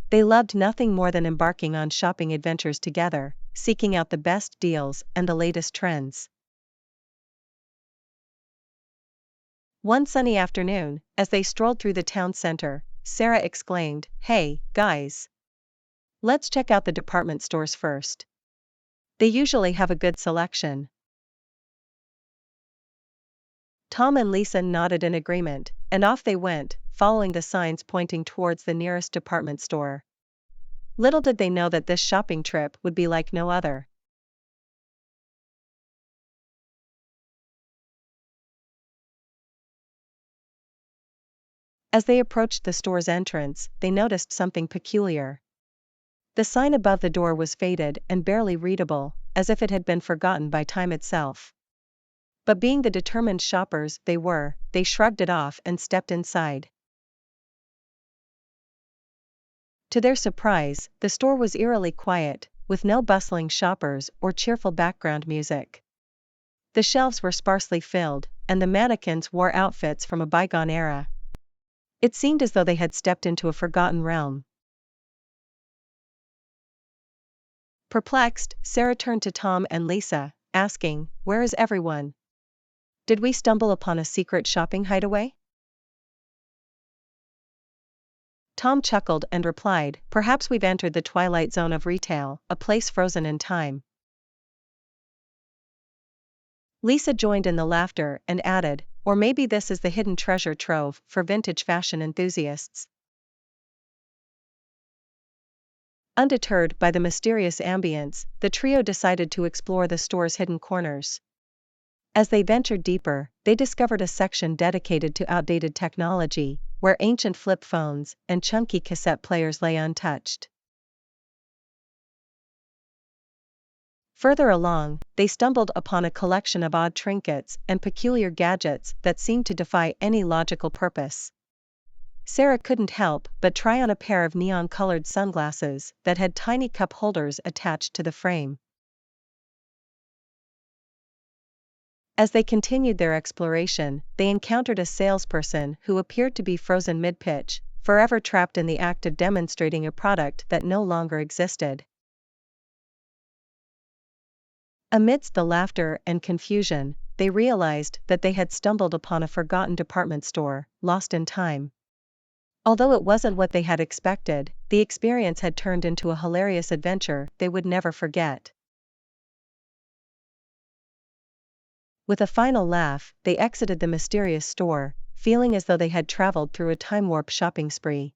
They loved nothing more than embarking on shopping adventures together, seeking out the best deals and the latest trends. One sunny afternoon, as they strolled through the town center, Sarah exclaimed, "Hey, guys! Let's check out the department stores first. They usually have a good selection." Tom and Lisa nodded in agreement, and off they went, following the signs pointing towards the nearest department store. Little did they know that this shopping trip would be like no other. As they approached the store's entrance, they noticed something peculiar. The sign above the door was faded and barely readable, as if it had been forgotten by time itself. But being the determined shoppers they were, they shrugged it off and stepped inside. To their surprise, the store was eerily quiet, with no bustling shoppers or cheerful background music. The shelves were sparsely filled, and the mannequins wore outfits from a bygone era. It seemed as though they had stepped into a forgotten realm. Perplexed, Sarah turned to Tom and Lisa, asking, "Where is everyone? Did we stumble upon a secret shopping hideaway?" Tom chuckled and replied, "Perhaps we've entered the twilight zone of retail, a place frozen in time." Lisa joined in the laughter and added, "Or maybe this is the hidden treasure trove for vintage fashion enthusiasts." Undeterred by the mysterious ambience, the trio decided to explore the store's hidden corners. As they ventured deeper, they discovered a section dedicated to outdated technology, where ancient flip phones and chunky cassette players lay untouched. Further along, they stumbled upon a collection of odd trinkets and peculiar gadgets that seemed to defy any logical purpose. Sarah couldn't help but try on a pair of neon-colored sunglasses that had tiny cup holders attached to the frame. As they continued their exploration, they encountered a salesperson who appeared to be frozen mid-pitch, forever trapped in the act of demonstrating a product that no longer existed. Amidst the laughter and confusion, they realized that they had stumbled upon a forgotten department store, lost in time. Although it wasn't what they had expected, the experience had turned into a hilarious adventure they would never forget. With a final laugh, they exited the mysterious store, feeling as though they had traveled through a time-warp shopping spree.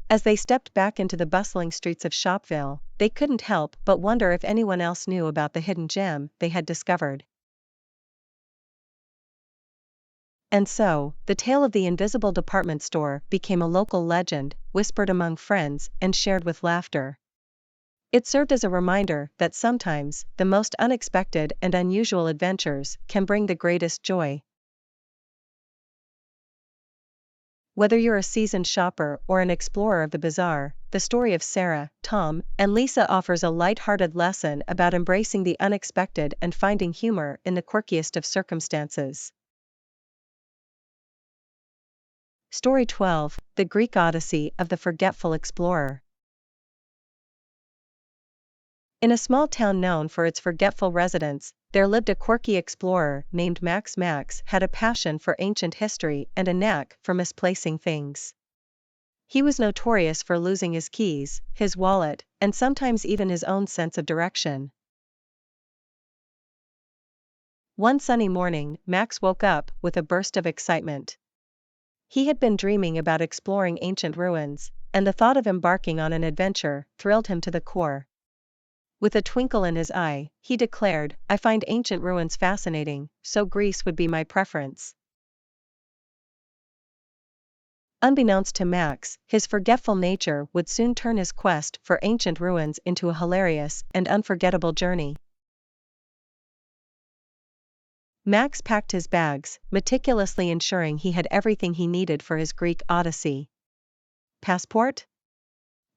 As they stepped back into the bustling streets of Shopville, they couldn't help but wonder if anyone else knew about the hidden gem they had discovered. And so, the tale of the invisible department store became a local legend, whispered among friends and shared with laughter. It served as a reminder that sometimes the most unexpected and unusual adventures can bring the greatest joy. Whether you're a seasoned shopper or an explorer of the bizarre, the story of Sarah, Tom, and Lisa offers a light-hearted lesson about embracing the unexpected and finding humor in the quirkiest of circumstances. Story 12: The Greek Odyssey of the Forgetful Explorer. In a small town known for its forgetful residents, there lived a quirky explorer named Max. Max had a passion for ancient history and a knack for misplacing things. He was notorious for losing his keys, his wallet, and sometimes even his own sense of direction. One sunny morning, Max woke up with a burst of excitement. He had been dreaming about exploring ancient ruins, and the thought of embarking on an adventure thrilled him to the core. With a twinkle in his eye, he declared, "I find ancient ruins fascinating, so Greece would be my preference." Unbeknownst to Max, his forgetful nature would soon turn his quest for ancient ruins into a hilarious and unforgettable journey. Max packed his bags, meticulously ensuring he had everything he needed for his Greek odyssey. Passport?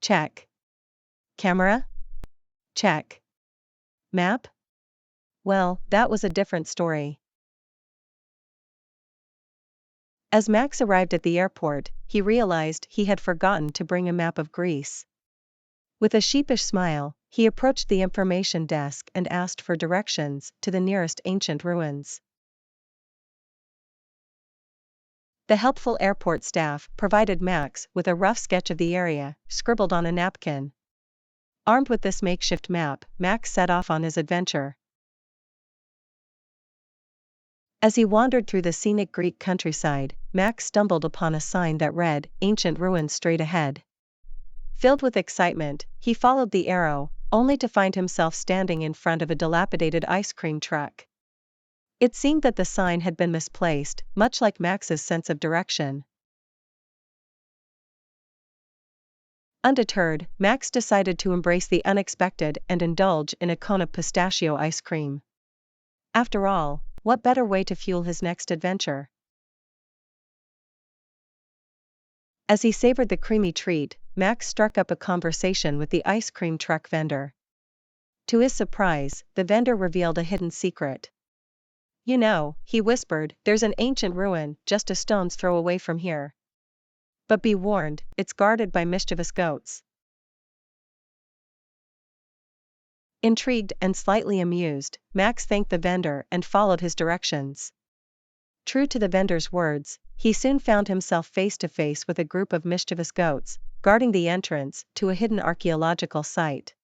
Check. Camera? Check. Map? Well, that was a different story. As Max arrived at the airport, he realized he had forgotten to bring a map of Greece. With a sheepish smile, he approached the information desk and asked for directions to the nearest ancient ruins. The helpful airport staff provided Max with a rough sketch of the area, scribbled on a napkin. Armed with this makeshift map, Max set off on his adventure. As he wandered through the scenic Greek countryside, Max stumbled upon a sign that read, "Ancient Ruins Straight Ahead." Filled with excitement, he followed the arrow, only to find himself standing in front of a dilapidated ice cream truck. It seemed that the sign had been misplaced, much like Max's sense of direction. Undeterred, Max decided to embrace the unexpected and indulge in a cone of pistachio ice cream. After all, what better way to fuel his next adventure? As he savored the creamy treat, Max struck up a conversation with the ice cream truck vendor. To his surprise, the vendor revealed a hidden secret. "You know," he whispered, "there's an ancient ruin just a stone's throw away from here. But be warned, it's guarded by mischievous goats." Intrigued and slightly amused, Max thanked the vendor and followed his directions. True to the vendor's words, he soon found himself face to face with a group of mischievous goats, guarding the entrance to a hidden archaeological site.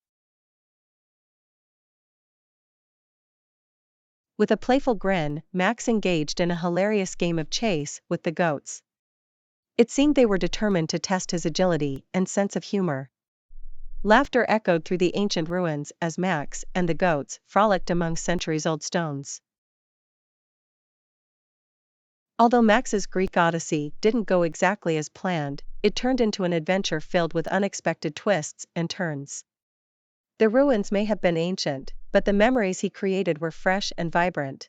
With a playful grin, Max engaged in a hilarious game of chase with the goats. It seemed they were determined to test his agility and sense of humor. Laughter echoed through the ancient ruins as Max and the goats frolicked among centuries-old stones. Although Max's Greek Odyssey didn't go exactly as planned, it turned into an adventure filled with unexpected twists and turns. The ruins may have been ancient, but the memories he created were fresh and vibrant.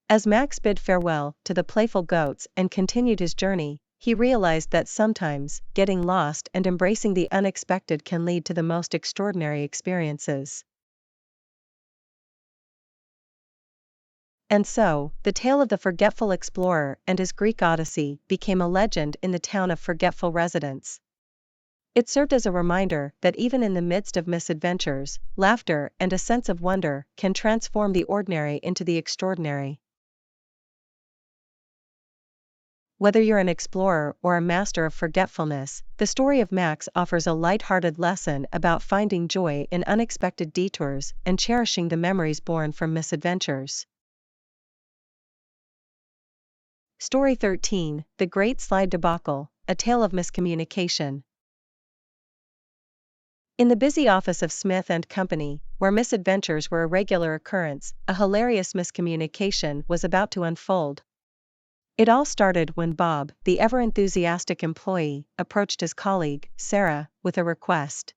As Max bid farewell to the playful goats and continued his journey, he realized that sometimes, getting lost and embracing the unexpected can lead to the most extraordinary experiences. And so, the tale of the forgetful explorer and his Greek Odyssey became a legend in the town of forgetful residents. It served as a reminder that even in the midst of misadventures, laughter and a sense of wonder can transform the ordinary into the extraordinary. Whether you're an explorer or a master of forgetfulness, the story of Max offers a light-hearted lesson about finding joy in unexpected detours and cherishing the memories born from misadventures. Story 13: The Great Slide Debacle, a tale of miscommunication. In the busy office of Smith and Company, where misadventures were a regular occurrence, a hilarious miscommunication was about to unfold. It all started when Bob, the ever-enthusiastic employee, approached his colleague, Sarah, with a request.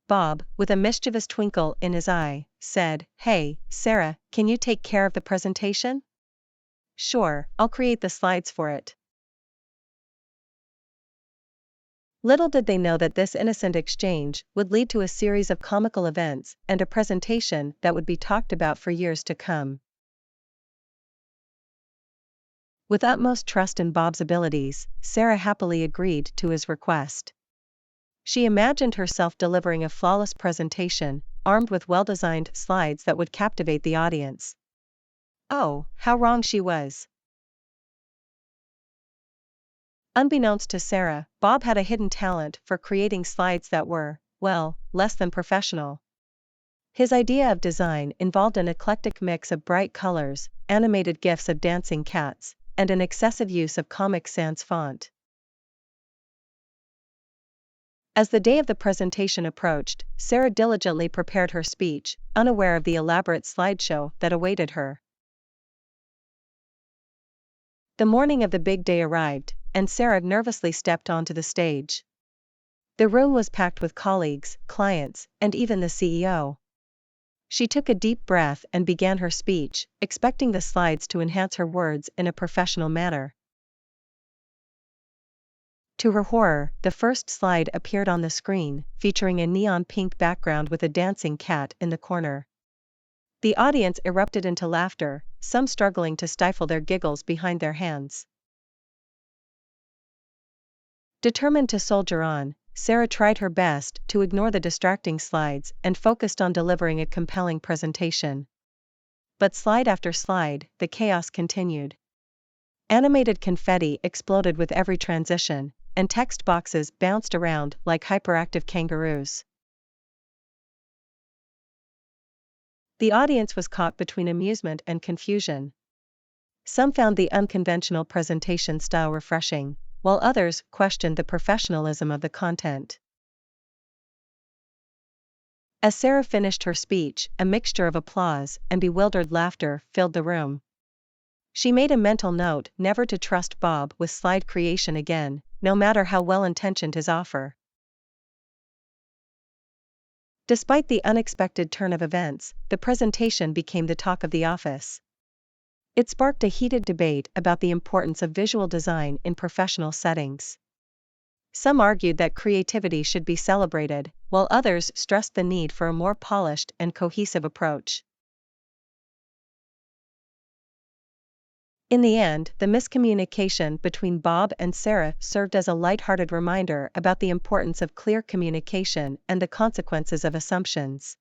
Bob, with a mischievous twinkle in his eye, said, "Hey, Sarah, can you take care of the presentation?" "Sure, I'll create the slides for it." Little did they know that this innocent exchange would lead to a series of comical events and a presentation that would be talked about for years to come. With utmost trust in Bob's abilities, Sarah happily agreed to his request. She imagined herself delivering a flawless presentation, armed with well-designed slides that would captivate the audience. Oh, how wrong she was. Unbeknownst to Sarah, Bob had a hidden talent for creating slides that were, well, less than professional. His idea of design involved an eclectic mix of bright colors, animated GIFs of dancing cats, and an excessive use of Comic Sans font. As the day of the presentation approached, Sarah diligently prepared her speech, unaware of the elaborate slideshow that awaited her. The morning of the big day arrived, and Sarah nervously stepped onto the stage. The room was packed with colleagues, clients, and even the CEO. She took a deep breath and began her speech, expecting the slides to enhance her words in a professional manner. To her horror, the first slide appeared on the screen, featuring a neon pink background with a dancing cat in the corner. The audience erupted into laughter, some struggling to stifle their giggles behind their hands. Determined to soldier on, Sarah tried her best to ignore the distracting slides and focused on delivering a compelling presentation. But slide after slide, the chaos continued. Animated confetti exploded with every transition, and text boxes bounced around like hyperactive kangaroos. The audience was caught between amusement and confusion. Some found the unconventional presentation style refreshing, while others questioned the professionalism of the content. As Sarah finished her speech, a mixture of applause and bewildered laughter filled the room. She made a mental note never to trust Bob with slide creation again, no matter how well-intentioned his offer. Despite the unexpected turn of events, the presentation became the talk of the office. It sparked a heated debate about the importance of visual design in professional settings. Some argued that creativity should be celebrated, while others stressed the need for a more polished and cohesive approach. In the end, the miscommunication between Bob and Sarah served as a lighthearted reminder about the importance of clear communication and the consequences of assumptions.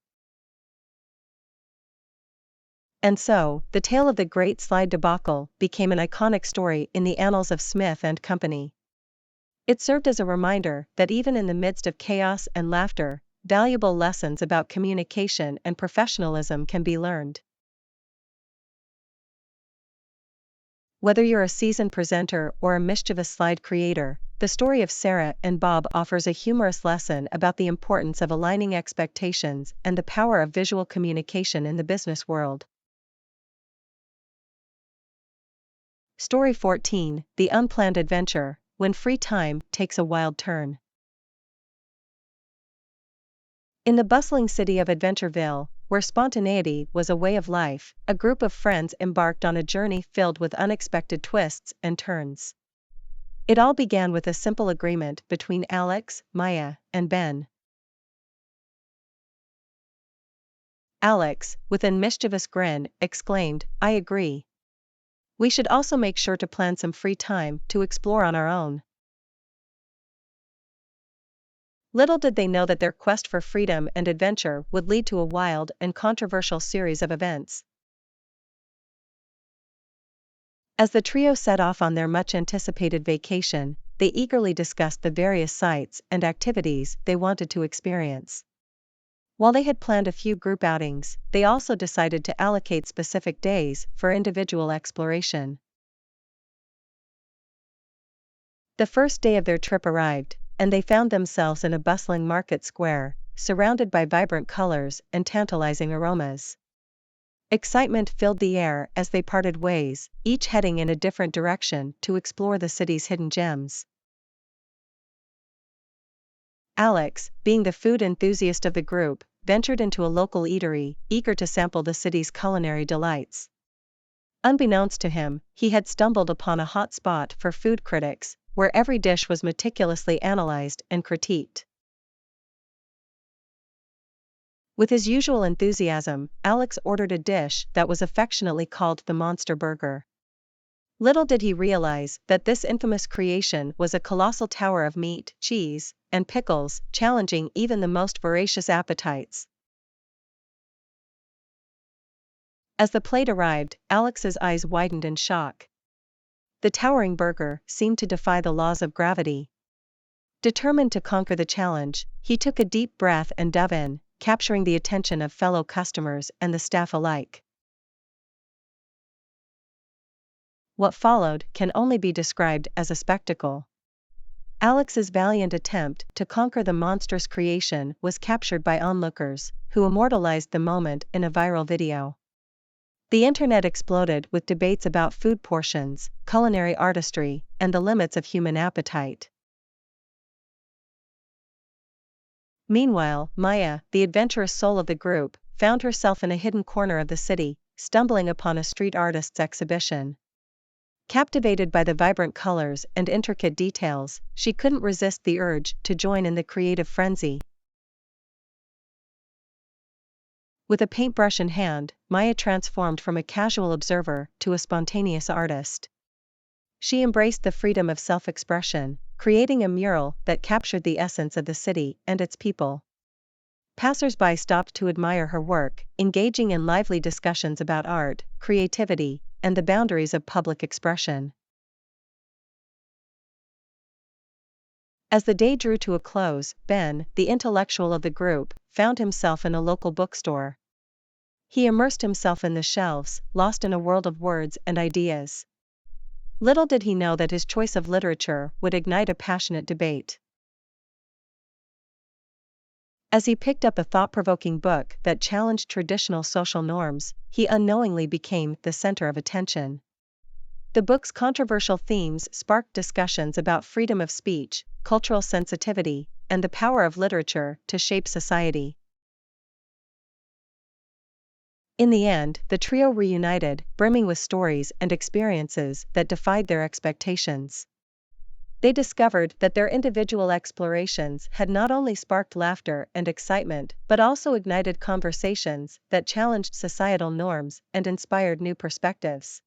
And so, the tale of the Great Slide Debacle became an iconic story in the annals of Smith and Company. It served as a reminder that even in the midst of chaos and laughter, valuable lessons about communication and professionalism can be learned. Whether you're a seasoned presenter or a mischievous slide creator, the story of Sarah and Bob offers a humorous lesson about the importance of aligning expectations and the power of visual communication in the business world. Story 14: The Unplanned Adventure, When Free Time Takes a Wild Turn. In the bustling city of Adventureville, where spontaneity was a way of life, a group of friends embarked on a journey filled with unexpected twists and turns. It all began with a simple agreement between Alex, Maya, and Ben. Alex, with a mischievous grin, exclaimed, "I agree. We should also make sure to plan some free time to explore on our own." Little did they know that their quest for freedom and adventure would lead to a wild and controversial series of events. As the trio set off on their much-anticipated vacation, they eagerly discussed the various sights and activities they wanted to experience. While they had planned a few group outings, they also decided to allocate specific days for individual exploration. The first day of their trip arrived, and they found themselves in a bustling market square, surrounded by vibrant colors and tantalizing aromas. Excitement filled the air as they parted ways, each heading in a different direction to explore the city's hidden gems. Alex, being the food enthusiast of the group, ventured into a local eatery, eager to sample the city's culinary delights. Unbeknownst to him, he had stumbled upon a hot spot for food critics, where every dish was meticulously analyzed and critiqued. With his usual enthusiasm, Alex ordered a dish that was affectionately called the Monster Burger. Little did he realize that this infamous creation was a colossal tower of meat, cheese, and pickles, challenging even the most voracious appetites. As the plate arrived, Alex's eyes widened in shock. The towering burger seemed to defy the laws of gravity. Determined to conquer the challenge, he took a deep breath and dove in, capturing the attention of fellow customers and the staff alike. What followed can only be described as a spectacle. Alex's valiant attempt to conquer the monstrous creation was captured by onlookers, who immortalized the moment in a viral video. The internet exploded with debates about food portions, culinary artistry, and the limits of human appetite. Meanwhile, Maya, the adventurous soul of the group, found herself in a hidden corner of the city, stumbling upon a street artist's exhibition. Captivated by the vibrant colors and intricate details, she couldn't resist the urge to join in the creative frenzy. With a paintbrush in hand, Maya transformed from a casual observer to a spontaneous artist. She embraced the freedom of self-expression, creating a mural that captured the essence of the city and its people. Passers-by stopped to admire her work, engaging in lively discussions about art, creativity, and the boundaries of public expression. As the day drew to a close, Ben, the intellectual of the group, found himself in a local bookstore. He immersed himself in the shelves, lost in a world of words and ideas. Little did he know that his choice of literature would ignite a passionate debate. As he picked up a thought-provoking book that challenged traditional social norms, he unknowingly became the center of attention. The book's controversial themes sparked discussions about freedom of speech, cultural sensitivity, and the power of literature to shape society. In the end, the trio reunited, brimming with stories and experiences that defied their expectations. They discovered that their individual explorations had not only sparked laughter and excitement but also ignited conversations that challenged societal norms and inspired new perspectives.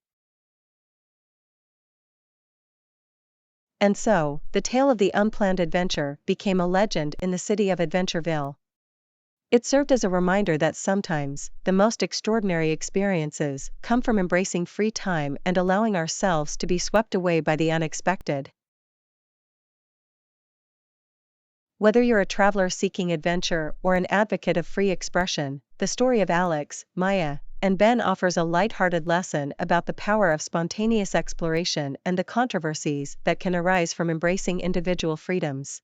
And so, the tale of the unplanned adventure became a legend in the city of Adventureville. It served as a reminder that sometimes, the most extraordinary experiences come from embracing free time and allowing ourselves to be swept away by the unexpected. Whether you're a traveler seeking adventure or an advocate of free expression, the story of Alex, Maya, and Ben offers a light-hearted lesson about the power of spontaneous exploration and the controversies that can arise from embracing individual freedoms.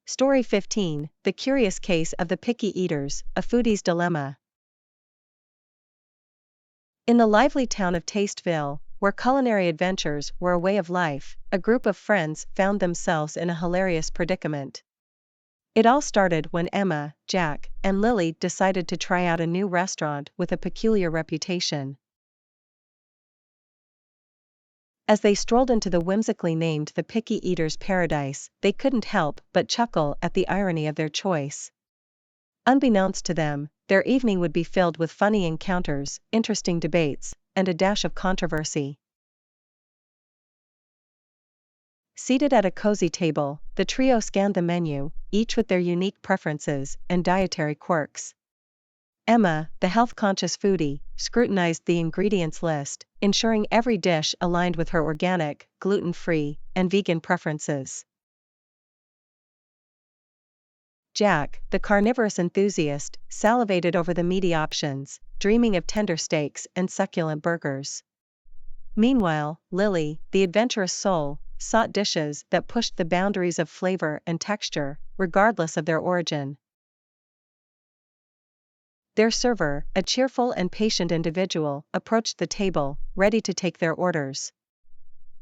Story 15: The Curious Case of the Picky Eaters, a Foodie's Dilemma. In the lively town of Tasteville, where culinary adventures were a way of life, a group of friends found themselves in a hilarious predicament. It all started when Emma, Jack, and Lily decided to try out a new restaurant with a peculiar reputation. As they strolled into the whimsically named The Picky Eater's Paradise, they couldn't help but chuckle at the irony of their choice. Unbeknownst to them, their evening would be filled with funny encounters, interesting debates, and a dash of controversy. Seated at a cozy table, the trio scanned the menu, each with their unique preferences and dietary quirks. Emma, the health-conscious foodie, scrutinized the ingredients list, ensuring every dish aligned with her organic, gluten-free, and vegan preferences. Jack, the carnivorous enthusiast, salivated over the meaty options, dreaming of tender steaks and succulent burgers. Meanwhile, Lily, the adventurous soul, sought dishes that pushed the boundaries of flavor and texture, regardless of their origin. Their server, a cheerful and patient individual, approached the table, ready to take their orders.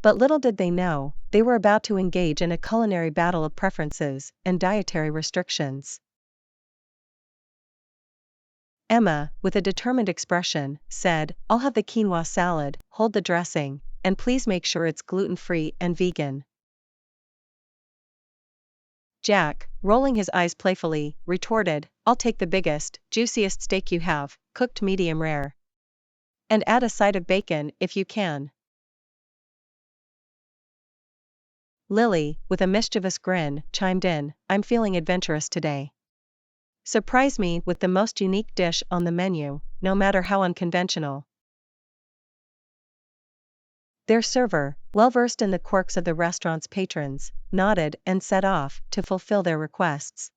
But little did they know, they were about to engage in a culinary battle of preferences and dietary restrictions. Emma, with a determined expression, said, "I'll have the quinoa salad, hold the dressing, and please make sure it's gluten-free and vegan." Jack, rolling his eyes playfully, retorted, "I'll take the biggest, juiciest steak you have, cooked medium rare. And add a side of bacon, if you can." Lily, with a mischievous grin, chimed in, "I'm feeling adventurous today. Surprise me with the most unique dish on the menu, no matter how unconventional." Their server, well versed in the quirks of the restaurant's patrons, nodded and set off to fulfill their requests.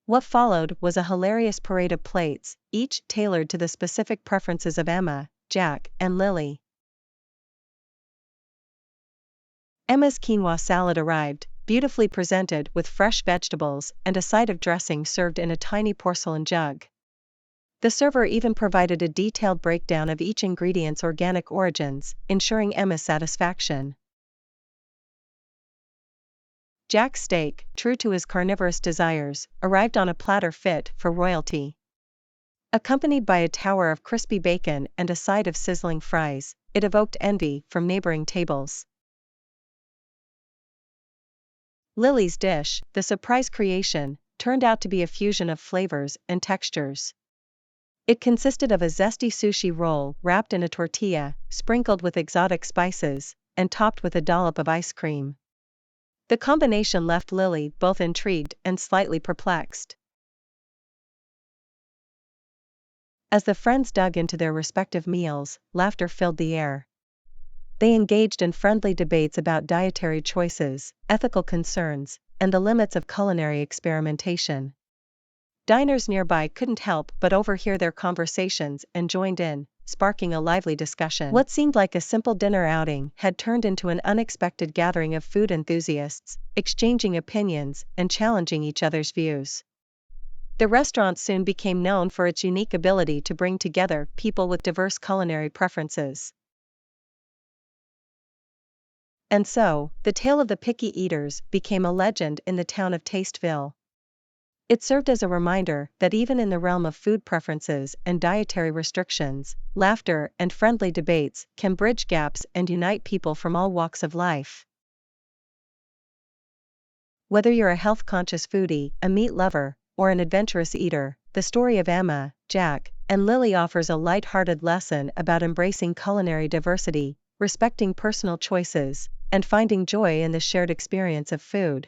What followed was a hilarious parade of plates, each tailored to the specific preferences of Emma, Jack, and Lily. Emma's quinoa salad arrived, beautifully presented with fresh vegetables and a side of dressing served in a tiny porcelain jug. The server even provided a detailed breakdown of each ingredient's organic origins, ensuring Emma's satisfaction. Jack's steak, true to his carnivorous desires, arrived on a platter fit for royalty. Accompanied by a tower of crispy bacon and a side of sizzling fries, it evoked envy from neighboring tables. Lily's dish, the surprise creation, turned out to be a fusion of flavors and textures. It consisted of a zesty sushi roll wrapped in a tortilla, sprinkled with exotic spices, and topped with a dollop of ice cream. The combination left Lily both intrigued and slightly perplexed. As the friends dug into their respective meals, laughter filled the air. They engaged in friendly debates about dietary choices, ethical concerns, and the limits of culinary experimentation. Diners nearby couldn't help but overhear their conversations and joined in, sparking a lively discussion. What seemed like a simple dinner outing had turned into an unexpected gathering of food enthusiasts, exchanging opinions and challenging each other's views. The restaurant soon became known for its unique ability to bring together people with diverse culinary preferences. And so, the tale of the picky eaters became a legend in the town of Tasteville. It served as a reminder that even in the realm of food preferences and dietary restrictions, laughter and friendly debates can bridge gaps and unite people from all walks of life. Whether you're a health-conscious foodie, a meat lover, or an adventurous eater, the story of Emma, Jack, and Lily offers a light-hearted lesson about embracing culinary diversity, respecting personal choices, and finding joy in the shared experience of food.